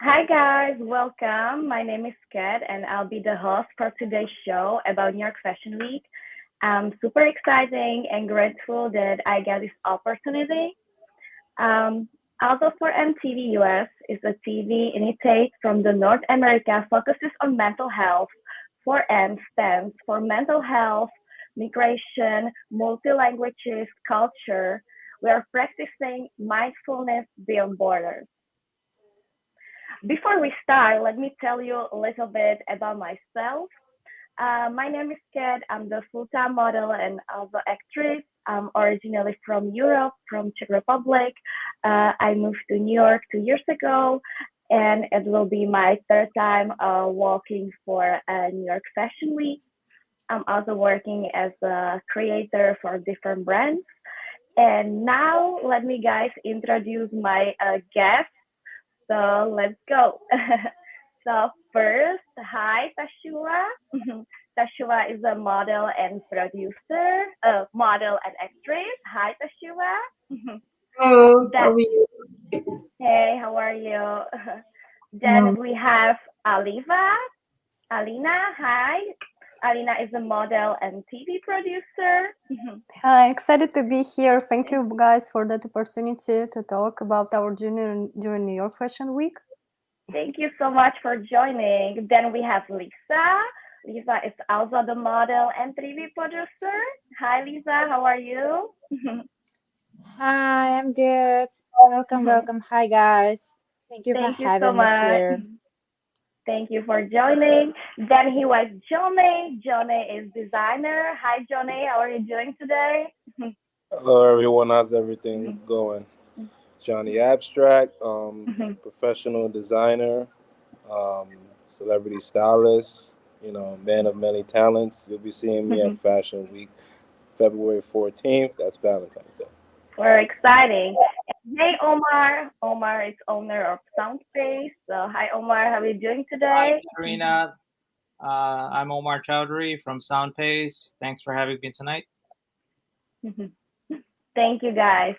Hi guys, welcome. My name is Kat and I'll be the host for today's show about New York Fashion Week. I'm super exciting and grateful that I get this opportunity. Um, Also for MTV US is a TV initiative from the North America focuses on mental health. For M stands for mental health, migration, multi-languages, culture. We are practicing mindfulness beyond borders. Before we start, let me tell you a little bit about myself. My name is Kat. I'm the full-time model and also actress. I'm originally from Europe, from Czech Republic. I moved to New York 2 years ago, and it will be my third time working for New York Fashion Week. I'm also working as a creator for different brands. And now, let me guys introduce my guest. So let's go. So first, hi Tashua. Tashua is a model and producer, model and actress. Hi Tashua. Hello, how That are you? Hey, how are you? Um, Then we have Aliva. Alina, hi. Alina is a model and TV producer. Hi, excited to be here. Thank you guys for that opportunity to talk about our journey during New York Fashion Week. Thank you so much for joining. Then we have Lisa. Lisa is also the model and TV producer. Hi, Lisa. How are you? Hi, I'm good. Welcome, welcome. Hi, guys. Thank you for Thank you so having me much. here. Thank you for joining. Then he was Johnny. Johnny is designer. Hi, Johnny. How are you doing today? Hello, everyone. How's everything going? Johnny Abstract, professional designer, um, celebrity stylist, man of many talents. You'll be seeing me at Fashion Week, February 14th. That's Valentine's Day. We're exciting. And hey, Omar. Omar is owner of Soundspace. So, hi, Omar. How are you doing Hi, today? Katerina. I'm Omar Chowdhury from Soundpace. Thanks for having me tonight. Thank you, guys.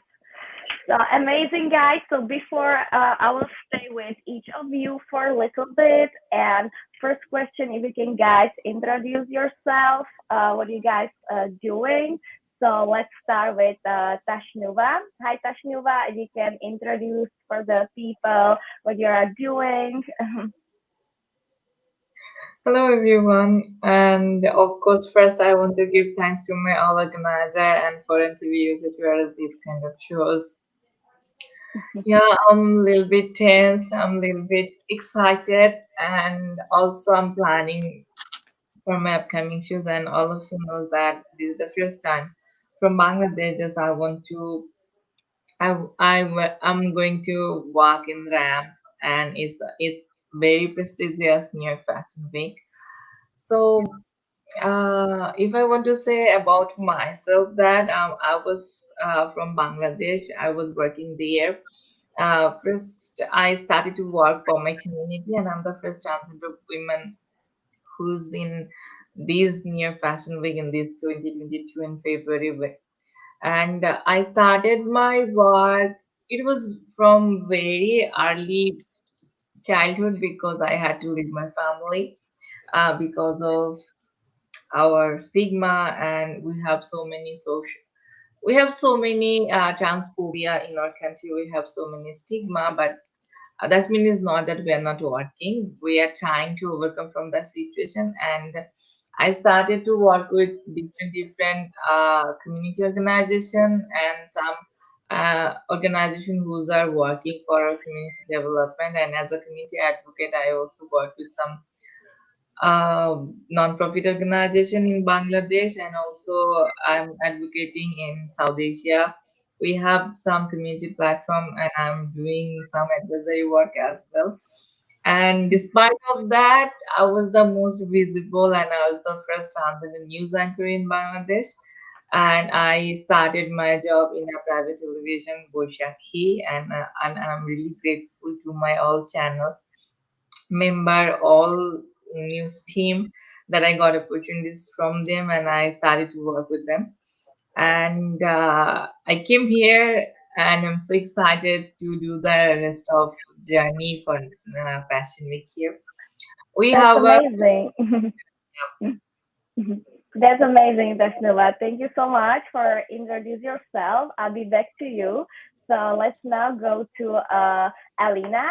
So amazing, guys. So before I will stay with each of you for a little bit. And first question, if you can, guys, introduce yourself. What are you guys doing? So let's start with Tashnuva. Hi, Tashnuva. If you can introduce for the people what you are doing. Hello, everyone. And of course, first, I want to give thanks to my all organizer and for interviews as well as these kind of shows. Yeah, I'm a little bit tensed. I'm a little bit excited, and also I'm planning for my upcoming shows. And all of you knows that this is the first time from Bangladesh. Just I want to, I'm going to walk in ramp, and it's very prestigious near Fashion Week. So, if I want to say about myself, that I was from Bangladesh. I was working there. First, I started to work for my community, and I'm the first transgender woman who's in this near Fashion Week in this 2022 in February. And I started my work. It was from very early childhood because I had to leave my family because of our stigma, and we have so many transphobia in our country. We have so many stigma, but that means not that we are not working. We are trying to overcome from that situation, and I started to work with different community organization and some organization who's are working for our community development. And as a community advocate, I also work with some non-profit organization in Bangladesh, and also I'm advocating in South Asia. We have some community platform, and I'm doing some advisory work as well. And despite of that, I was the most visible, and I was the first transgender news anchor in Bangladesh. And I started my job in a private television, Boishakhi, and I'm really grateful to my all channels member, all news team, that I got opportunities from them, and I started to work with them. And I came here and I'm so excited to do the rest of journey for Fashion Week here. We That's have a amazing. That's amazing, Tashnuva. Thank you so much for introduce yourself. I'll be back to you. So let's now go to Alina.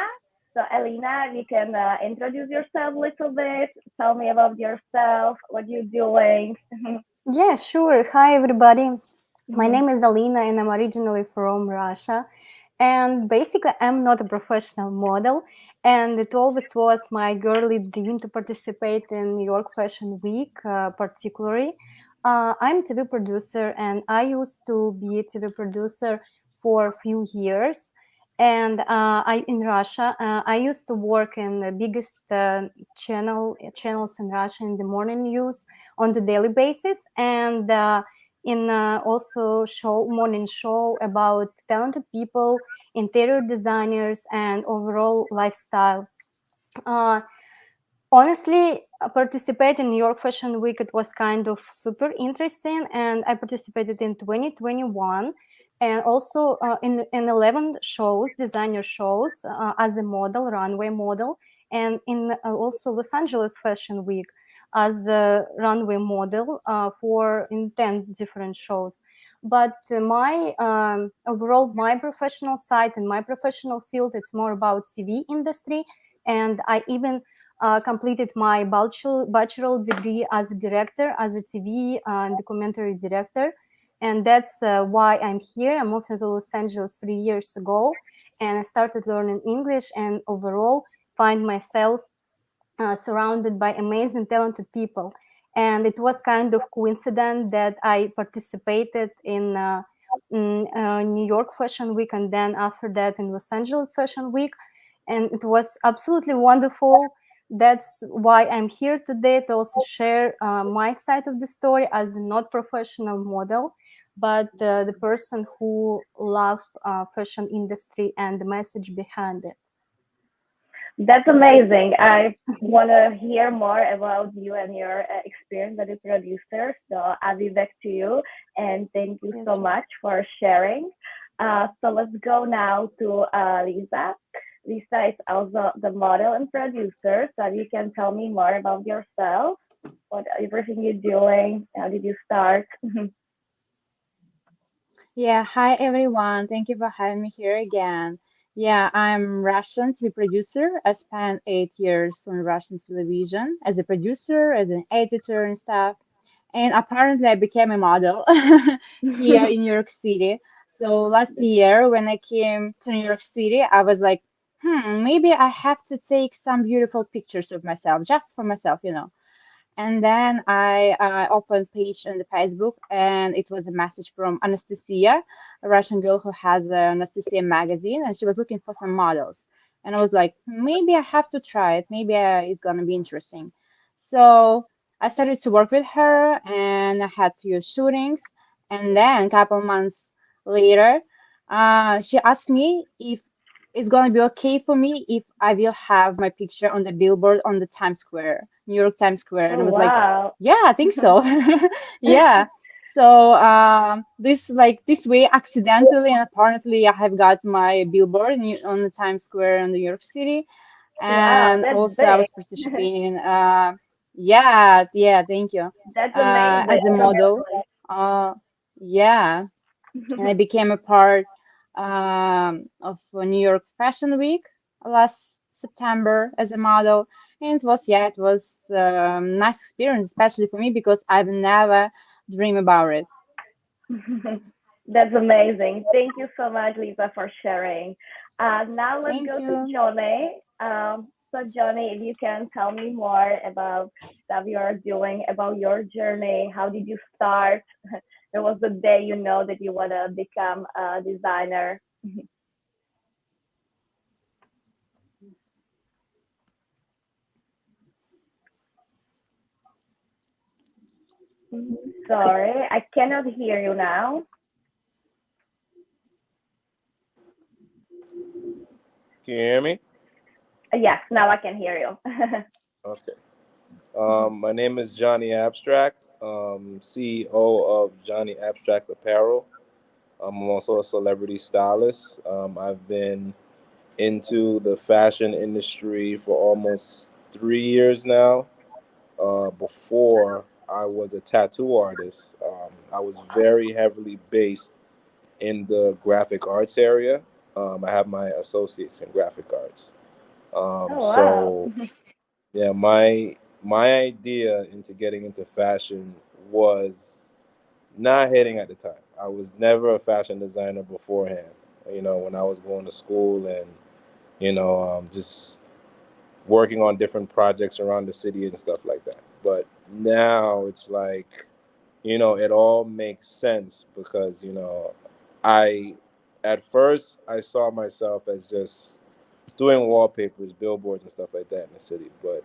So Alina, you can introduce yourself a little bit. Tell me about yourself, what you're doing. Yeah, sure. Hi, everybody. My name is Alina, and I'm originally from Russia. And basically, I'm not a professional model. And it always was my girly dream to participate in New York Fashion Week, particularly. I'm a TV producer, and I used to be a TV producer for a few years. And I in Russia, I used to work in the biggest channels in Russia in the morning news on the daily basis, and in also morning show about talented people, interior designers, and overall lifestyle. Honestly, participating in New York Fashion Week, it was kind of super interesting, and I participated in 2021, and also in 11 shows, designer shows, as a model, runway model, and in also Los Angeles Fashion Week as a runway model for in 10 different shows. But my overall, my professional side and my professional field, it's more about TV industry, and I even completed my bachelor degree as a director, as a TV and documentary director. And that's why I'm here. I moved into Los Angeles 3 years ago, and I started learning English and overall find myself surrounded by amazing, talented people. And it was kind of coincident that I participated in New York Fashion Week, and then after that in Los Angeles Fashion Week. And it was absolutely wonderful. That's why I'm here today, to also share my side of the story as a not professional model, but the person who love fashion industry and the message behind it. That's amazing. I want to hear more about you and your experience as a producer. So I'll be back to you. And thank you Yes, so sure. much for sharing. So let's go now to Lisa. Lisa is also the model and producer. So you can tell me more about yourself, what everything you're doing, how did you start? Yeah, hi everyone. Thank you for having me here again. Yeah, I'm Russian TV producer. I spent 8 years on Russian television as a producer, as an editor and stuff. And apparently I became a model here in New York City. So last year when I came to New York City, I was like, maybe I have to take some beautiful pictures of myself, just for myself, you know. And then I opened page on the Facebook, and it was a message from Anastasia, a Russian girl who has the Anastasia magazine, and she was looking for some models. And I was like, maybe I have to try it. Maybe it's gonna be interesting. So I started to work with her, and I had few shootings. And then a couple months later, she asked me if it's gonna be okay for me if I will have my picture on the billboard on the Times Square, New York Times Square. And I Oh, was like, wow. yeah, I think so. Yeah. So this like this way accidentally and apparently I have got my billboard on the Times Square in New York City. Wow, And that's also I big. was participating yeah, yeah, thank you. That's As a amazing. model. Yeah, and I became a part of New York Fashion Week last September as a model. And it was, yeah, it was nice experience, especially for me because I've never dreamed about it. That's amazing. Thank you so much, Lisa, for sharing. Now let's Thank go to you. Johnny. So, Johnny, if you can tell me more about stuff you are doing, about your journey, how did you start? There was the day you know that you want to become a designer. Sorry, I cannot hear you now. Can you hear me? Yes, now I can hear you. Okay. My name is Johnny Abstract, CEO of Johnny Abstract Apparel. I'm also a celebrity stylist. I've been into the fashion industry for almost 3 years now. Before I was a tattoo artist, I was very heavily based in the graphic arts area. I have my associates in graphic arts. Oh, wow. So yeah, my idea into getting into fashion was not hitting at the time. I was never a fashion designer beforehand. When I was going to school and just working on different projects around the city and stuff like that. But now it's like, it all makes sense because, I, at first, I saw myself as just doing wallpapers, billboards, and stuff like that in the city. But,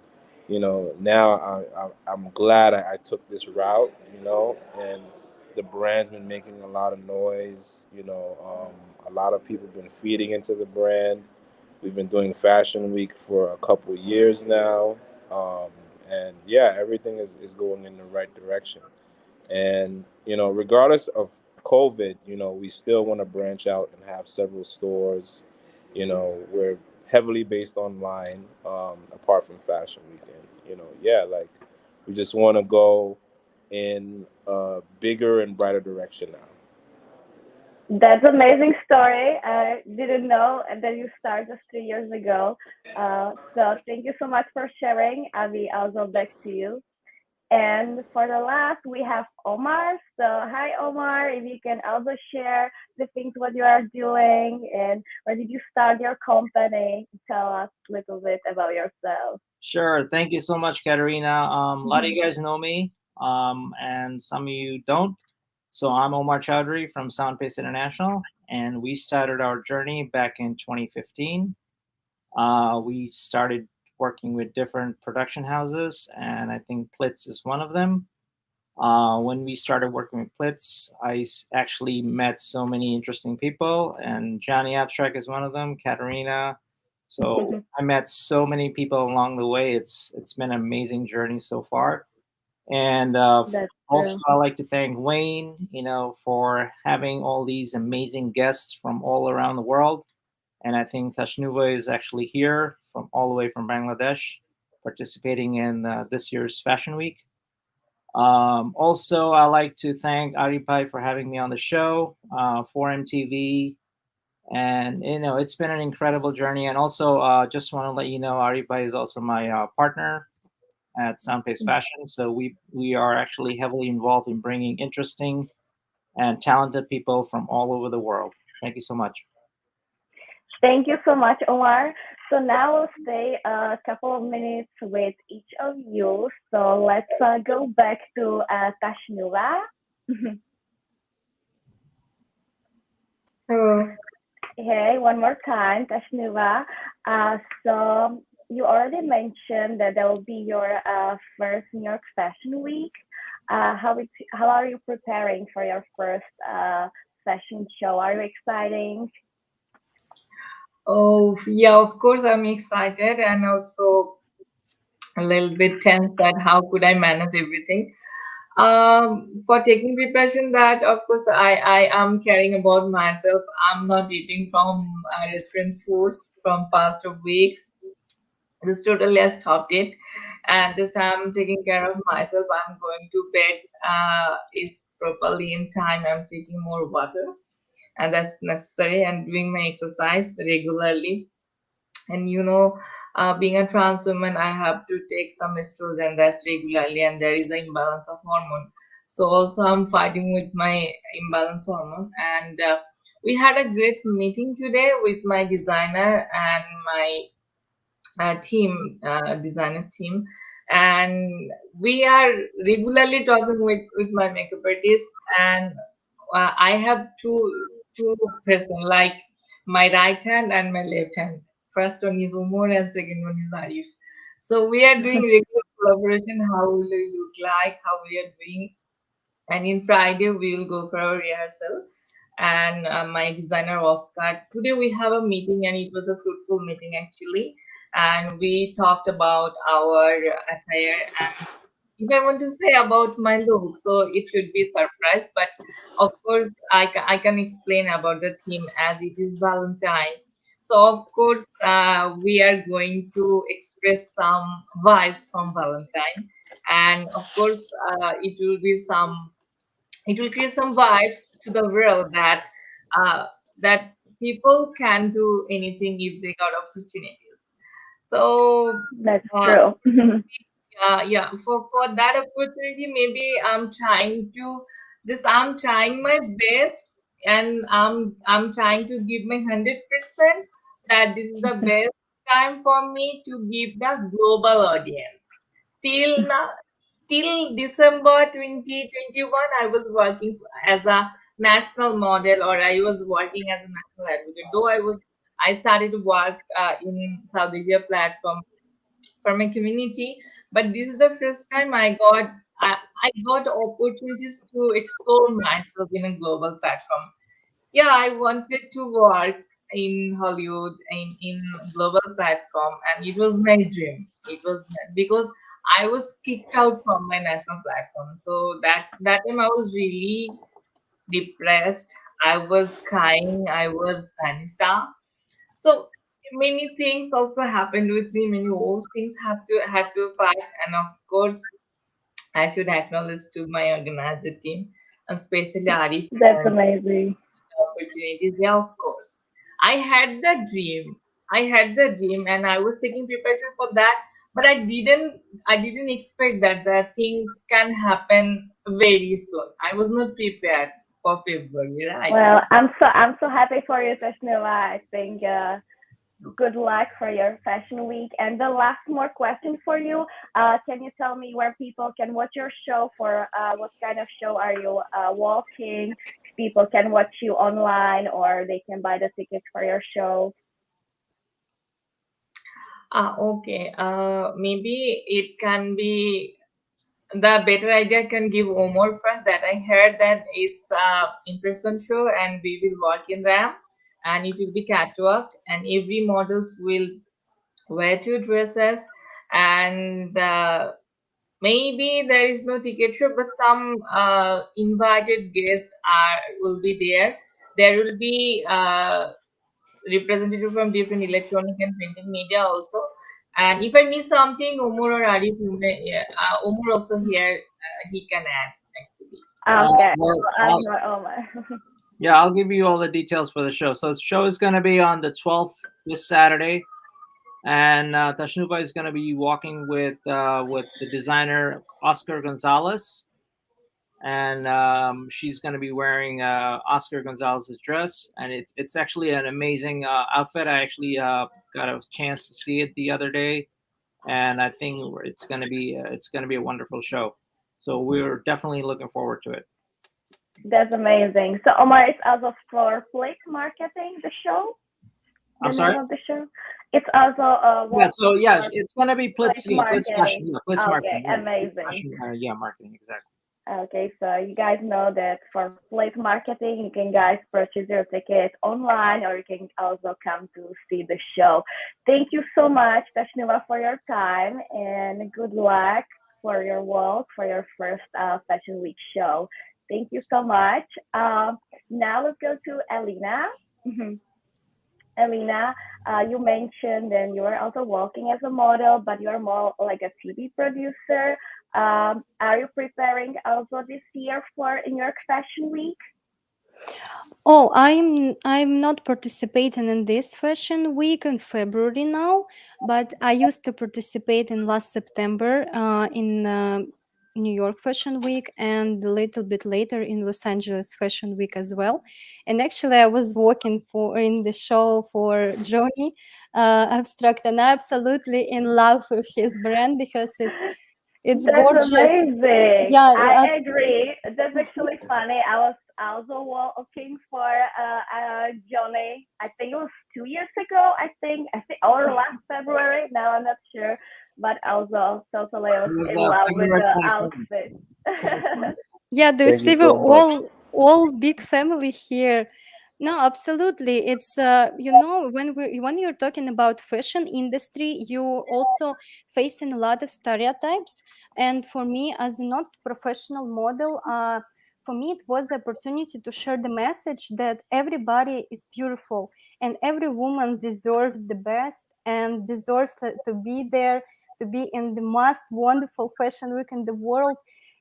now I'm glad I took this route, and the brand's been making a lot of noise. A lot of people been feeding into the brand. We've been doing Fashion Week for a couple years now. Um, and yeah, everything is going in the right direction. And, regardless of COVID, we still want to branch out and have several stores. We're heavily based online, apart from Fashion Weekend. Yeah, like we just want to go in a bigger and brighter direction now. That's amazing story. I didn't know that you started just 3 years ago. So thank you so much for sharing. Abby, I'll go back to you. And for the last, we have Omar. So hi, Omar. If you can also share the things what you are doing and where did you start your company? Tell us a little bit about yourself. Sure. Thank you so much, Katerina. A lot of you guys know me, and some of you don't. So I'm Omar Chowdhury from Soundpace International, and we started our journey back in 2015. We started working with different production houses, and I think Plitz is one of them. When we started working with Plitz, actually met so many interesting people, and Johnny Abstract is one of them, Katerina. So I met so many people along the way. It's been an amazing journey so far. And That's also, true. I like to thank Wayne, for having all these amazing guests from all around the world. And I think Tashnuva is actually here from all the way from Bangladesh, participating in this year's Fashion Week. Also, I like to thank Aripai for having me on the show, for MTV, and it's been an incredible journey. And also, just want to let you know, Aripai is also my partner at Soundpace Fashion. So we are actually heavily involved in bringing interesting and talented people from all over the world. Thank you so much. Thank you so much, Omar. So now we'll stay a couple of minutes with each of you. So let's go back to Tashnuva. Oh, Hey, one more time, Tashnuva. So you already mentioned that there will be your first New York Fashion Week. How are you preparing for your first fashion show? Are you excited? oh, yeah, of course, I'm excited and also a little bit tense that how could I manage everything. For taking preparation, that of course I am caring about myself. I'm not eating from restaurant foods from past of weeks. This totally I stopped it, and this I'm taking care of myself. I'm going to bed is properly in time. I'm taking more water, and that's necessary, and doing my exercise regularly. And being a trans woman, I have to take some estrogen that's regularly, and there is an imbalance of hormone. So also I'm fighting with my imbalance hormone, and we had a great meeting today with my designer and my designer team, and we are regularly talking with my makeup artist, and I have two person, like my right hand and my left hand. First one is Umar and second one is Arif. So we are doing regular collaboration, how will we look like, how we are doing. And in Friday we will go for our rehearsal, and my designer Oscar. Today we have a meeting, and it was a fruitful meeting actually. And we talked about our attire, and if I want to say about my look, so it should be surprise. But of course, I can explain about the theme as it is Valentine. So of course, we are going to express some vibes from Valentine, and of course, it will create some vibes to the world uh, that people can do anything if they got opportunities. So. That's Uh, true. yeah, for that opportunity, maybe I'm trying my best, and I'm trying to give my 100%, that this is the best time for me to give the global audience. Still December 2021, I was working as a national model, or I was working as a national advocate. Though I started to work in South Asia platform for my community, but this is the first time I got opportunities to explore myself in a global platform. Yeah, I wanted to work in Hollywood in global platform, and it was my dream. Because I was kicked out from my national platform, so that time I was really depressed. I was crying. I was vanished. So many things also happened with me. Many worse things had to fight, and of course, I should acknowledge to my organizer team, and especially Arif That's for amazing. opportunities. Yeah, of course, I had the dream. I had the dream, and I was taking preparation for that. But I didn't expect that things can happen very soon. I was not prepared for February, right? Well, I'm so happy for you, Tashnuva. I think good luck for your fashion week. And the last more question for you. Can you tell me where people can watch your show? For what kind of show are you watching? People can watch you online, or they can buy the tickets for your show. Okay. Maybe it can be the better idea can give Omar first. That I heard that is in-person show, and we will work in RAM, and it will be catwalk, and every models will wear two dresses, and maybe there is no ticket show, but some invited guests are will be there. There will be representative from different electronic and printing media also. And if I miss something, Omar or Arif, Omar also here, he can add actually. Okay, Well, I'll add more Omar. yeah, I'll give you all the details for the show. So the show is going to be on the 12th, this Saturday, and Tashnuva is going to be walking with the designer Oscar Gonzalez, and she's going to be wearing Oscar Gonzalez's dress, and it's actually an amazing outfit. I actually got a chance to see it the other day, and I think it's going to be a wonderful show. So we're definitely looking forward to it. That's amazing. So Omar is also for Flick Marketing, the show, I'm the sorry. name of the show. It's also Yeah, so yeah, for it's gonna be Flick Blitz Fashion, Marketing. yeah, Blitz Okay, Marketing, yeah, Blitz amazing. Fashion, yeah, marketing, exactly. Okay, so you guys know that for Flick Marketing, you can guys purchase your ticket online, or you can also come to see the show. Thank you so much, Tashnuva, for your time, and good luck for your work, for your first Fashion Week show. Thank you so much. Now let's go to Elena. Elena, you mentioned that you are also working as a model, but you're more like a TV producer. Are you preparing also this year for New York Fashion Week? Oh, I'm not participating in this fashion week in February now, but I used to participate in last September in New York Fashion Week, and a little bit later in Los Angeles Fashion Week as well. And actually, I was working for in the show for Johnny Abstract, and I'm absolutely in love with his brand because it's That's gorgeous. amazing. Yeah, I agree. That's actually funny. I was also working for Johnny. I think it was 2 years ago. I think, or last February. Now I'm not sure, but also totally was It was in love with February the 27th. outfit. yeah, they Thank you receive so much. all big family here. No, absolutely. It's when you're talking about fashion industry, you also facing a lot of stereotypes. And for me, as a not professional model, for me it was the opportunity to share the message that everybody is beautiful and every woman deserves the best and deserves to be there, to be in the most wonderful fashion week in the world.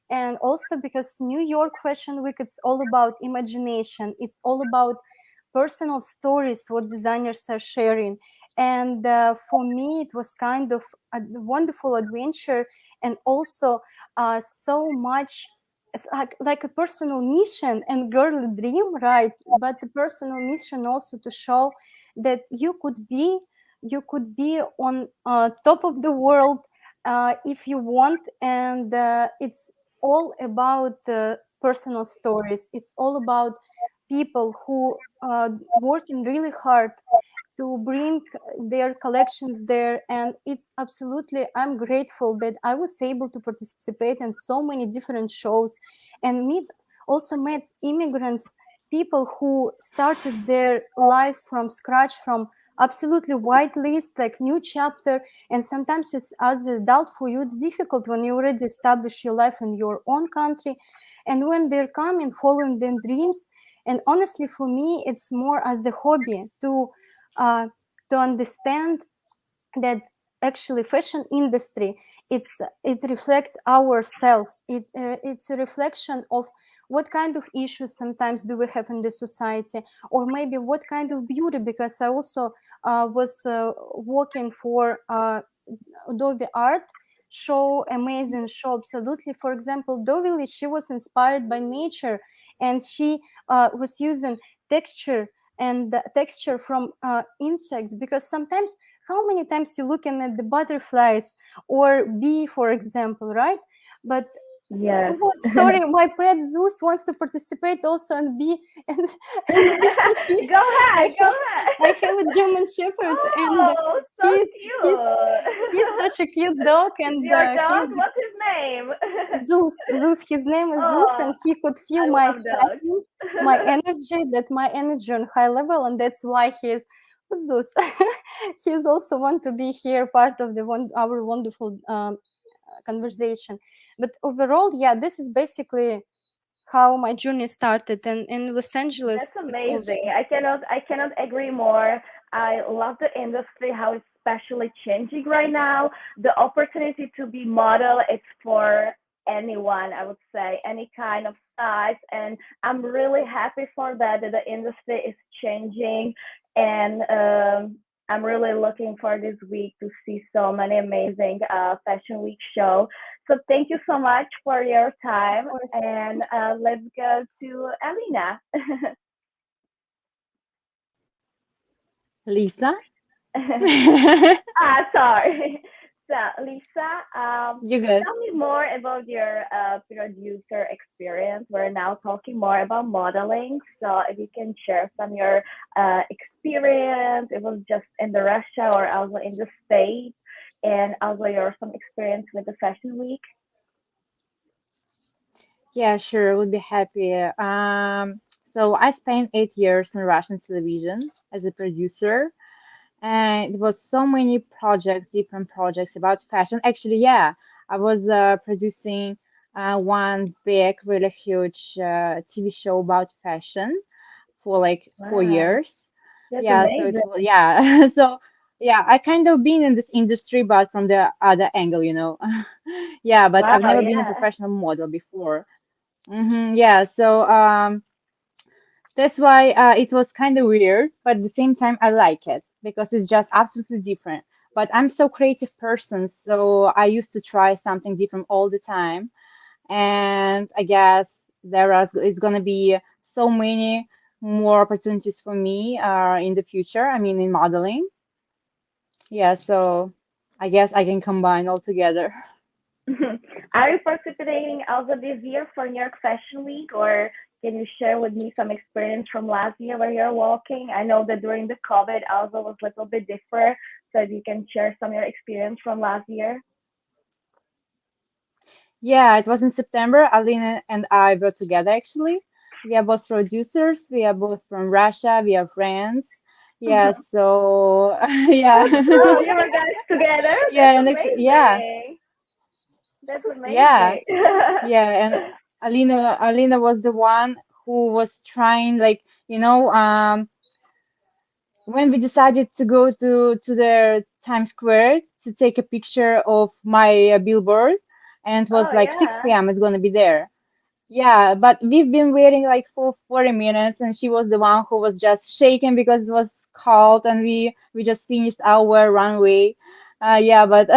And also because New York Fashion Week, it's all about imagination. It's all about personal stories what designers are sharing. And for me it was kind of a wonderful adventure, and also so much, it's like a personal mission and girly dream, right? But the personal mission also to show that you could be on top of the world if you want. And it's all about personal stories. It's all about people who working really hard to bring their collections there. And it's absolutely, I'm grateful that I was able to participate in so many different shows and met immigrants, people who started their lives from scratch, from absolutely white list, like new chapter. And sometimes it's, as an adult, for you it's difficult when you already establish your life in your own country, and when they're coming following their dreams. And honestly, for me, it's more as a hobby uh, to understand that actually fashion industry, it reflects ourselves. It's a reflection of what kind of issues sometimes do we have in the society, or maybe what kind of beauty. Because I also was working for Adobe Art show, amazing show, absolutely. For example, Dovili, she was inspired by nature, and she was using texture and the texture from insects. Because sometimes, how many times you looking at the butterflies or bee, for example, right? But Yes. sorry, my pet Zeus wants to participate also and be and, he, Go ahead, I go have I ahead. have a German Shepherd, and Oh, so he's he's he's cute. such a cute dog, Is and your dog? he's What's his name? Zeus. His name is Zeus, Oh, and he could feel I my love dogs. excitement, my energy on high level, and that's why he's Zeus. He's also want to be here, part of our wonderful conversation. But overall, yeah, this is basically how my journey started. And in Los That's Angeles, it's amazing. also I cannot agree more. I love the industry, how it's especially changing right now. The opportunity to be model, it's for anyone, I would say, any kind of size. And I'm really happy for that the industry is changing. And I'm really looking for this week to see so many amazing Fashion Week show. So thank you so much for your of time. course. And let's go to Alina. Lisa? Sorry. So, Lisa, You good? tell me more about your producer experience. We're now talking more about modeling. So, if you can share some of your experience, it was just in the Russia or also in the States, and also your some experience with the Fashion Week. Yeah, sure, would be happy. So I spent 8 years on Russian television as a producer, and it was so many projects, different projects about fashion. Actually, yeah, I was producing one big, really huge TV show about fashion for like four Wow, years. that's Yeah, so it amazing. was, yeah. So yeah, I kind of been in this industry, but from the other angle, you know. Yeah, but Wow, I've never been a yeah. professional model before. Yeah, so that's why it was kind of weird, but at the same time, I like it because it's just absolutely different. But I'm so creative person, so I used to try something different all the time, and I guess is gonna be so many more opportunities for me in the future. I mean, in modeling. Yeah, so I guess I can combine all together. Are you participating also this year for New York Fashion Week, or can you share with me some experience from last year where you're walking? I know that during the COVID also was a little bit different, so if you can share some of your experience from last year. Yeah, it was in September. Alina and I were together actually. We are both producers. We are both from Russia. We are friends. Yeah, so yeah. Oh, you were guys together? Yeah, That's and actually, yeah, amazing. That's yeah, amazing. yeah. And Alina was the one who was trying, like, when we decided to go to the Times Square to take a picture of my billboard, and it was Oh like 6 yeah. p.m. It's gonna be there. Yeah, but we've been waiting like for 40 minutes, and she was the one who was just shaking because it was cold, and we just finished our runway. Yeah, but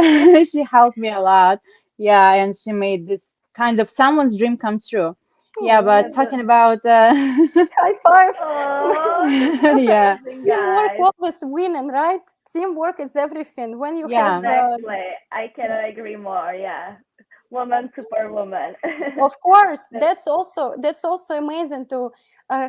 she helped me a lot. Yeah, and she made this kind of someone's dream come true. Yeah, Oh, but That's talking about high five. oh, that's yeah, amazing, Teamwork guys. always winning, right? Teamwork is everything. When you have, yeah, Exactly. I cannot agree more. Yeah. Woman, superwoman. of course, That- that's also amazing to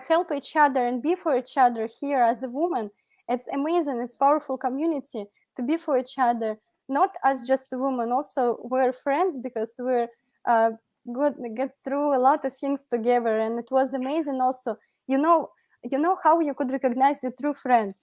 help each other and be for each other here as a woman. It's amazing. It's powerful community to be for each other. Not as just a woman. Also, we're friends because we're uh, good get through a lot of things together, and it was amazing. Also, you know, how you could recognize your true friend,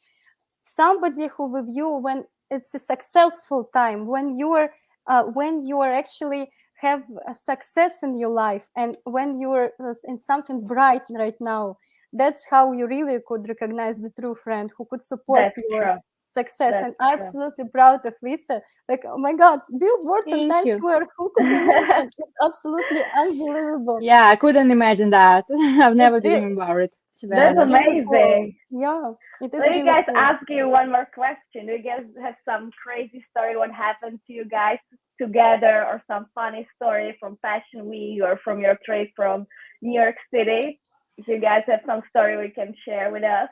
somebody who with you when it's a successful time, when you are actually have a success in your life, and when you are in something bright right now. That's how you really could recognize the true friend who could support That's your true. success. That's And I'm true. absolutely proud of Lisa. Like, oh my god, billboard in thank Times you. Square, who could imagine? It's absolutely unbelievable. Yeah, I couldn't imagine that. I've never it's re- dreamed about it, to be That's it's honest. really cool. amazing. Yeah, it is Let me really guys cool. ask you one more question. Do you guys have some crazy story what happened to you guys together or some funny story from Fashion Week or from your trip from New York City? If you guys have some story we can share with us.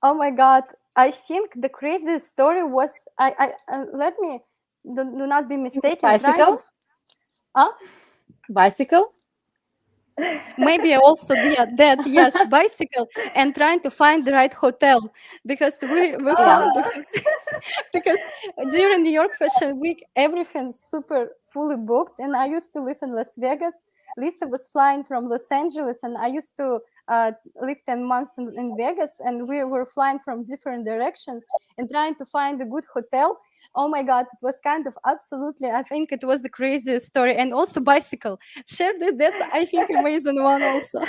Oh my God. I think the craziest story was let me do not be mistaken. Trying to, Bicycle? huh? Bicycle? Maybe also that, yes, bicycle, and trying to find the right hotel, because we Yeah. found the Oh, because during New York Fashion Week, everything's super fully booked. And I used to live in Las Vegas. Lisa was flying from Los Angeles, and I used to live 10 months in Vegas, and we were flying from different directions and trying to find a good hotel. Oh my God, it was kind of absolutely, I think it was the craziest story. And also bicycle. Share that, that's, I think, amazing one also.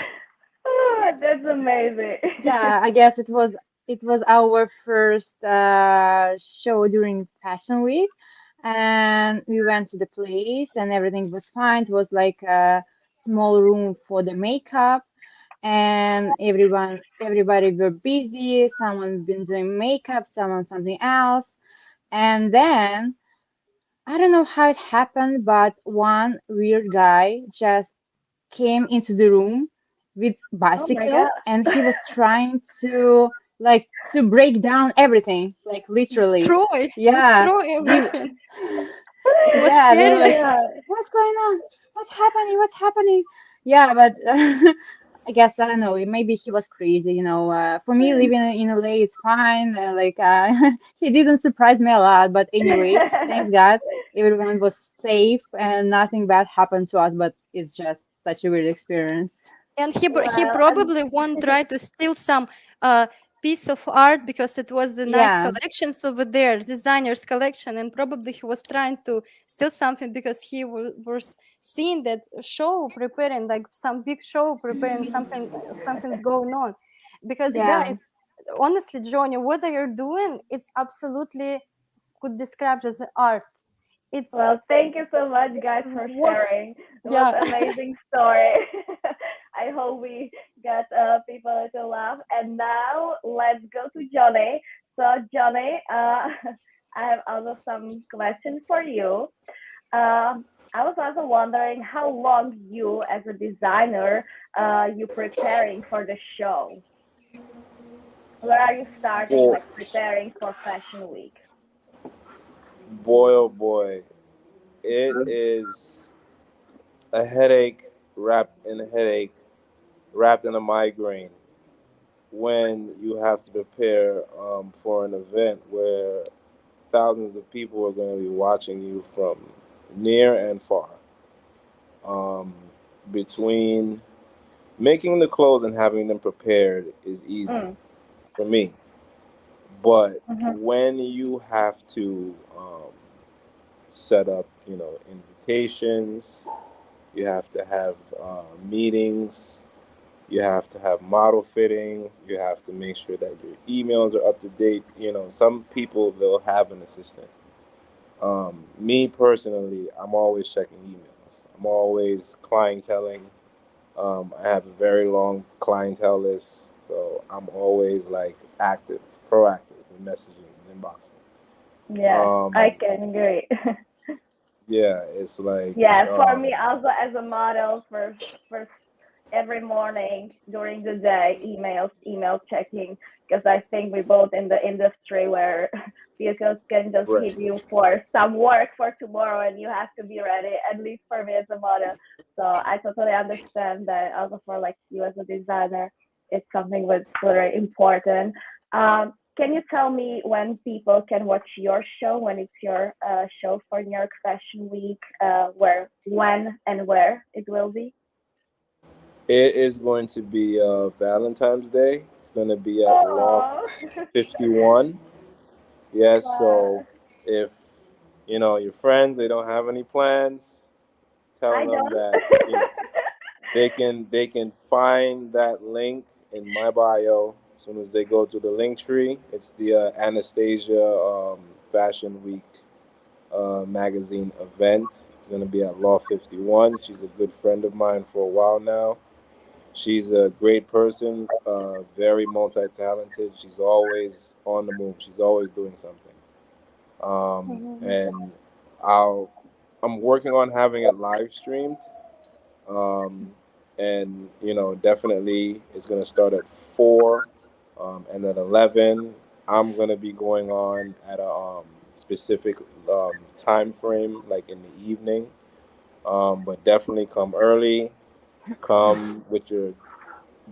oh, that's amazing. Yeah, I guess it was our first show during Fashion Week, and we went to the place, and everything was fine. It was like a small room for the makeup, and everybody were busy. Someone been doing makeup, someone something else, and then I don't know how it happened, but one weird guy just came into the room with Oh my bicycle, God. and he was trying to break down everything, like literally. Destroy, Yeah, destroy we everything. It was yeah, they Oh were my scary. like, God. what's going on? What's happening? What's happening? Yeah, but I guess I don't know. Maybe he was crazy, you know. For me, living in LA is fine. He didn't surprise me a lot, but anyway, thanks God, everyone was safe and nothing bad happened to us. But it's just such a weird experience. And he Well, probably won't try to steal some piece of art because it was a nice Yeah, collections over there, designer's collection, and probably he was trying to steal something because he was seeing that show preparing, like some big show preparing something's going on. Because yeah, guys, honestly, Johnny, what you're doing, it's absolutely could describe as art. It's well, thank you so much, it's guys, for worth, sharing. It was yeah. amazing story. I hope we got people to laugh. And now let's go to Johnny. So, Johnny, I have also some questions for you. I was also wondering how long you, as a designer, you preparing for the show. Where are you starting, For like preparing for Fashion Week? boy, oh boy, it is a headache wrapped in a headache, wrapped in a migraine when you have to prepare for an event where thousands of people are going to be watching you from near and far. Um, between making the clothes and having them prepared is easy Mm, for me. But mhm. when you have to set up, invitations, you have to have meetings, you have to have model fittings, you have to make sure that your emails are up to date. Some people, they'll have an assistant. Me personally, I'm always checking emails. I'm always clienteling. I have a very long clientele list, so I'm always like active, proactive in messaging and inboxing. Yes, I Um, can agree. yeah, it's like, Yeah, for me also as a model, for every morning during the day, email checking, because I think we both in the industry where people can just right, hit you for some work for tomorrow and you have to be ready, at least for me as a model. So I totally understand that also for like you as a designer, it's something that's very important. Can you tell me when people can watch your show, when it's your show for New York Fashion Week, when and where it will be? it is going to be Valentine's Day. It's going to be at Oh, Loft 51. Yes, wow. so if your friends they don't have any plans, tell I them don't. that they can find that link in my bio as soon as they go to the link tree. It's the Anastasia Fashion Week magazine event. It's going to be at Law 51. She's a good friend of mine for a while now. She's a great person, very multi talented. She's always on the move. She's always doing something. Mhm. And I'll I'm working on having it live streamed. Um, and definitely it's gonna start at 4, and at 11 I'm gonna be going on at a specific time frame, like in the evening. But definitely come early. Come with your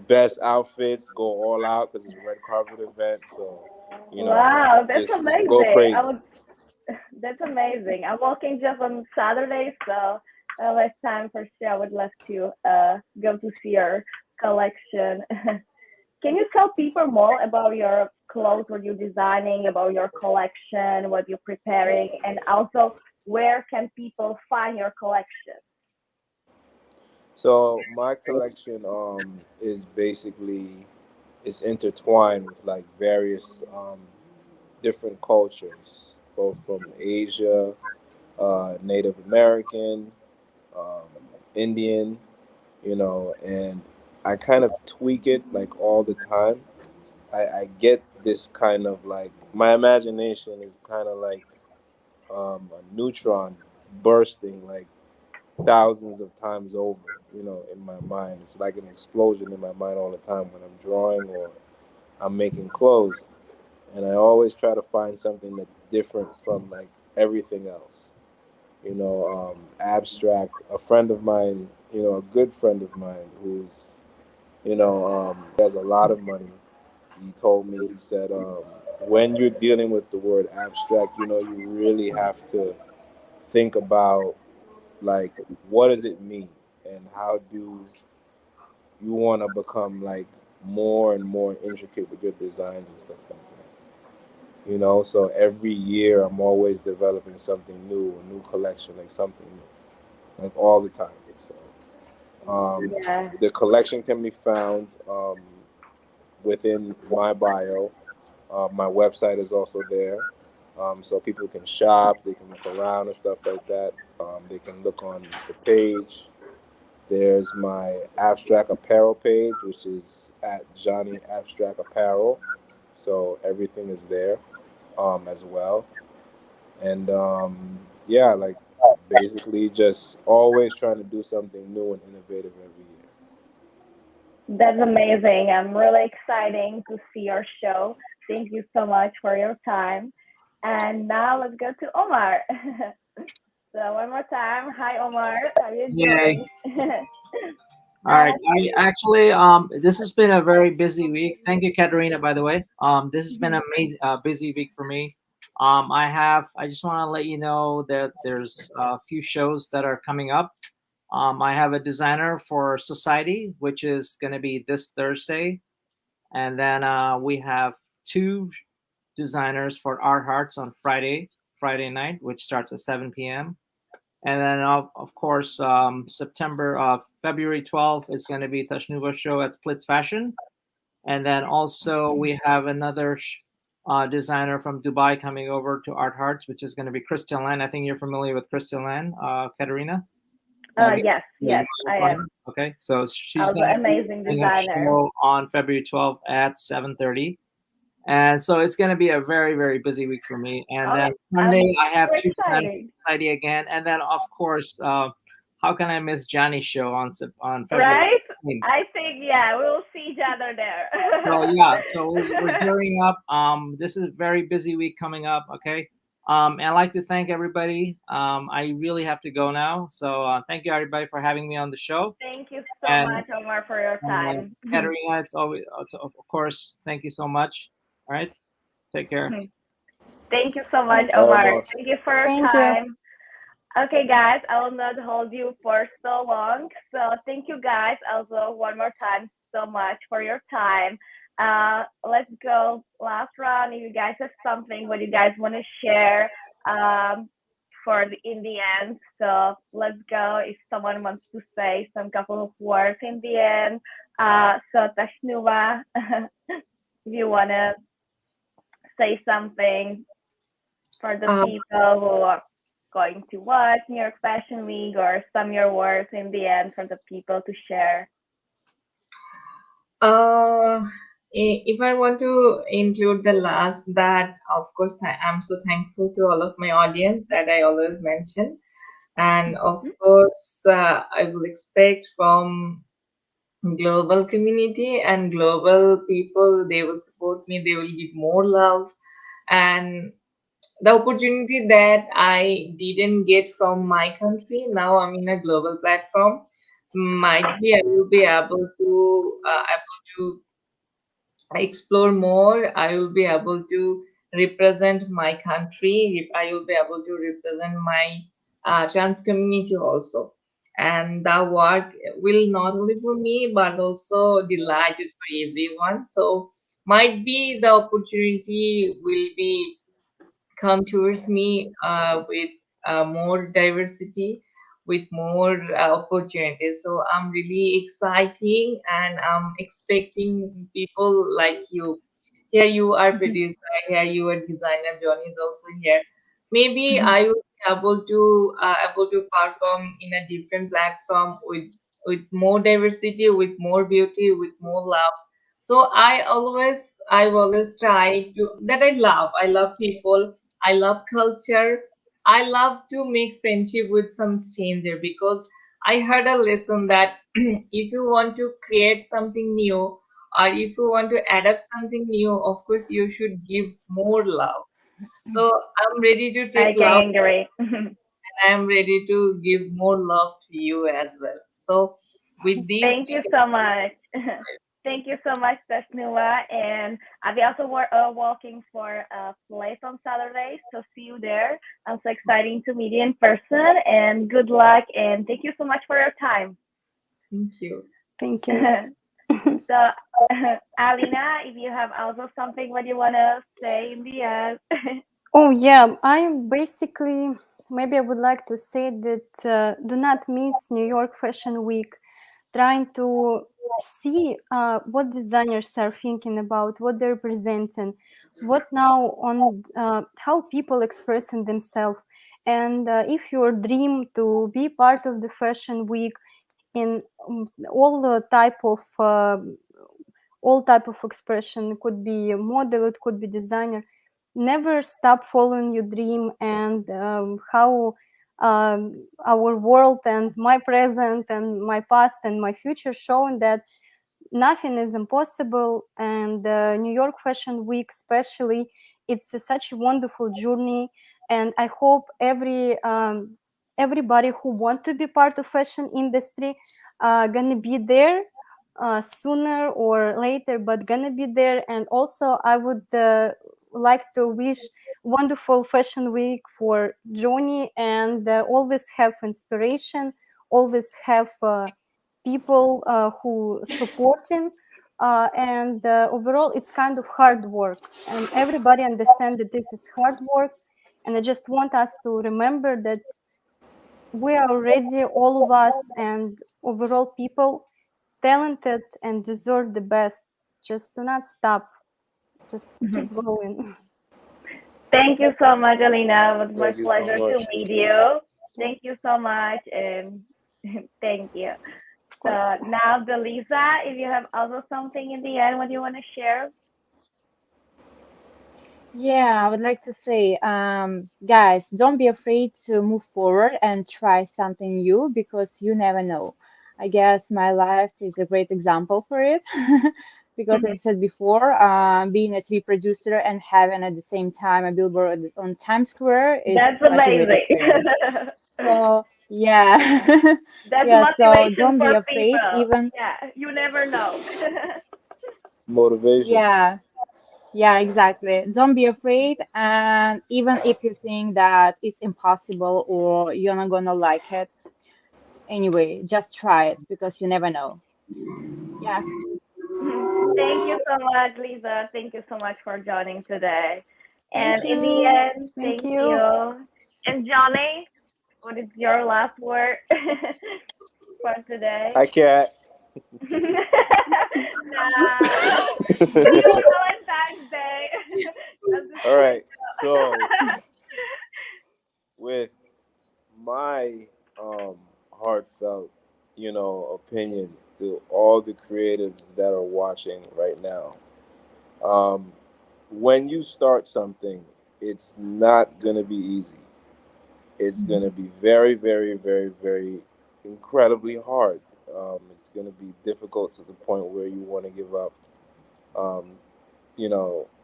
best outfits. Go all out because it's a red carpet event. So, Wow, that's just go amazing. crazy. That's amazing. I'm working just on Saturdays, so less time for sure. I would love to go to see your collection. Can you tell people more about your clothes, what you're designing, about your collection, what you're preparing, and also where can people find your collection? So my collection is basically it's intertwined with like various different cultures, both from Asia, Native American, um, Indian, and I kind of tweak it like all the time. I get this kind of like my imagination is kind of like a neutron bursting like thousands of times over, in my mind. It's like an explosion in my mind all the time when I'm drawing or I'm making clothes. And I always try to find something that's different from like everything else. Abstract. A friend of mine, a good friend of mine who's, he has a lot of money. He told me, he said, when you're dealing with the word abstract, you really have to think about like what does it mean and how do you want to become like more and more intricate with your designs and stuff like that. So every year I'm always developing something new, a new collection, like something new, like all the time. So Yeah. the collection can be found within my bio. My website is also there, so people can shop, they can look around and stuff like that. They can look on the page. There's my abstract apparel page, which is at Johnny Abstract Apparel. So everything is there as well. And yeah, like basically just always trying to do something new and innovative every year. That's amazing. I'm really excited to see your show. Thank you so much for your time. And now let's go to Omar. So one more time, hi Omar, how are you Yay. doing? All right. I actually, this has been a very busy week. Thank you, Katerina, by the way. This has been an amazing, busy week for me. I just want to let you know that there's a few shows that are coming up. I have a designer for Society, which is going to be this Thursday. And then we have 2 designers for Art Hearts on Friday night, which starts at 7 p.m. And then, of course, February 12th is going to be Tashnuva show at Splits Fashion. And then also we have another designer from Dubai coming over to Art Hearts, which is going to be Crystal Lan. I think you're familiar with Crystal Lan, Katerina? Yes, I am. Okay, so she's Also going to be amazing doing a designer. show on February 12th at 7:30. And so it's going to be a very, very busy week for me. And then Sunday, I have 2 designers for Society again. And then, of course, how can I miss Johnny's show on February Right? 15th? I think, yeah, we'll see each other there. So, yeah, so we're gearing up. This is a very busy week coming up, okay? And I'd like to thank everybody. I really have to go now. So thank you, everybody, for having me on the show. Thank you so much, Omar, for your time. Katerina, of course, thank you so much. All right, take care. Thank you so much, Omar. Thank you for your time. Okay, guys, I will not hold you for so long. So thank you, guys, also one more time so much for your time. Let's go last round. If you guys have something what you guys want to share in the end. So let's go. If someone wants to say some couple of words in the end. So Tashnuva, if you want to say something for the people who are going to watch New York Fashion Week, or some your words in the end for the people to share. If I want to include the last, that of course I'm so thankful to all of my audience that I always mention, and of course I will expect from global community and global people, they will support me, they will give more love, and the opportunity that I didn't get from my country, now I'm in a global platform, might be I will be able to explore more. I will be able to represent my country. I will be able to represent my trans community also. And the work will not only for me, but also delighted for everyone. So might be the opportunity will be come towards me with more diversity, with more opportunities. So I'm really exciting, and I'm expecting people like you. Here you are producer, here you are designer, John is also here. Maybe I will be able to perform in a different platform with more diversity, with more beauty, with more love. So I've always tried to that I love people, I love culture. I love to make friendship with some stranger, because I heard a lesson that if you want to create something new, or if you want to adapt something new, of course you should give more love. So I'm ready to take love. I can agree. And I'm ready to give more love to you as well. So with this, thank you so much. Thank you so much, Tashnuva. And I'll be also walking for a place on Saturday, so see you there. I'm so excited to meet you in person, and good luck, and thank you so much for your time. Thank you. Thank you. So, Alina, if you have also something what you want to say in the end. Oh, yeah, I basically, maybe I would like to say that do not miss New York Fashion Week. Trying to see what designers are thinking about, what they're presenting, what now on how people expressing themselves. And if your dream to be part of the Fashion Week in all type of expression, it could be a model, it could be designer, never stop following your dream, and how our world and my present and my past and my future showing that nothing is impossible. And New York Fashion Week especially, it's such a wonderful journey, and I hope everybody who want to be part of fashion industry gonna be there sooner or later, but gonna be there. And also I would like to wish wonderful Fashion Week for Johnny, and always have inspiration, always have people who supporting, and overall it's kind of hard work, and everybody understand that this is hard work. And I just want us to remember that we are already, all of us, and overall people, talented and deserve the best. Just do not stop, just keep going. Thank you so much, Alina. It was my Thank you so pleasure to much. meet you. Thank you so much, and thank you. So now, Delisa, if you have also something in the end, what do you want to share? Yeah, I would like to say, guys, don't be afraid to move forward and try something new because you never know. I guess my life is a great example for it. Because, as I said before, being a TV producer and having at the same time a billboard on Times Square, That's it's such a great amazing. experience. So, yeah. That's Yeah, so motivation don't be for afraid, people. even, Yeah, you never know. It's motivation. yeah. Yeah, exactly. Don't be afraid. And even if you think that it's impossible or you're not gonna like it, anyway, just try it because you never know. Yeah. Thank you so much, Lisa. Thank you so much for joining today. Thank And in the you. end, Thank thank you. you. And Johnny, what is your last word for today? Hi, Cat. Nah. Happy Valentine's Day. That's the All same. right. So, with my heartfelt, opinion to all the creatives that are watching right now, um, when you start something, it's not gonna be easy. It's gonna be very, very, very, very incredibly hard. It's gonna be difficult to the point where you want to give up. Um,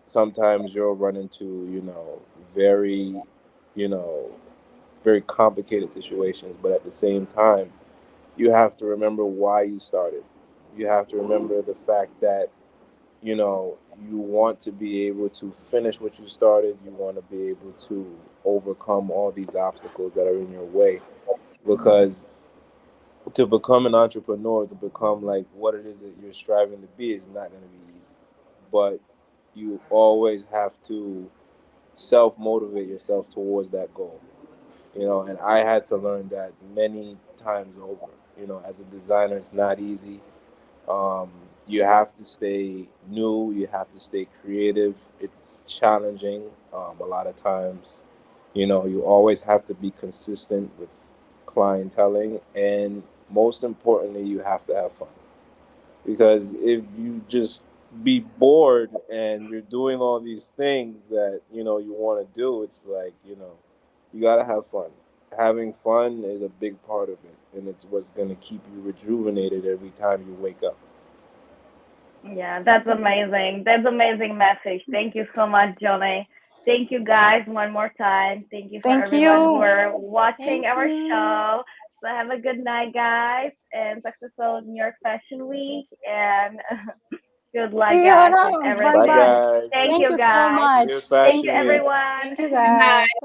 Sometimes you'll run into, very, you know, very complicated situations, but at the same time, you have to remember why you started. You have to remember the fact that, you want to be able to finish what you started. You want to be able to overcome all these obstacles that are in your way. Because to become an entrepreneur, to become like what it is that you're striving to be, is not going to be easy. But you always have to self motivate yourself towards that goal. And I had to learn that many times over. As a designer, it's not easy. um, you have to stay new, you have to stay creative. It's challenging, a lot of times. You always have to be consistent with clienteling, and most importantly, you have to have fun. Because if you just be bored and you're doing all these things that you want to do, it's like, you got to have fun. Having fun is a big part of it, and it's what's going to keep you rejuvenated every time you wake up. Yeah, that's amazing. That's amazing message. Thank you so much, Johnny. Thank you guys one more time. Thank you for Thank everyone who you. are watching Thank our you. show. So have a good night, guys, and successful New York Fashion Week, and good luck, See you guys, with around. Bye Bye, everything. bye. guys. Thank Thank you, you so guys. See you at much. Thank Fashion you, Week. everyone. Thank you, Good guys. night. Bye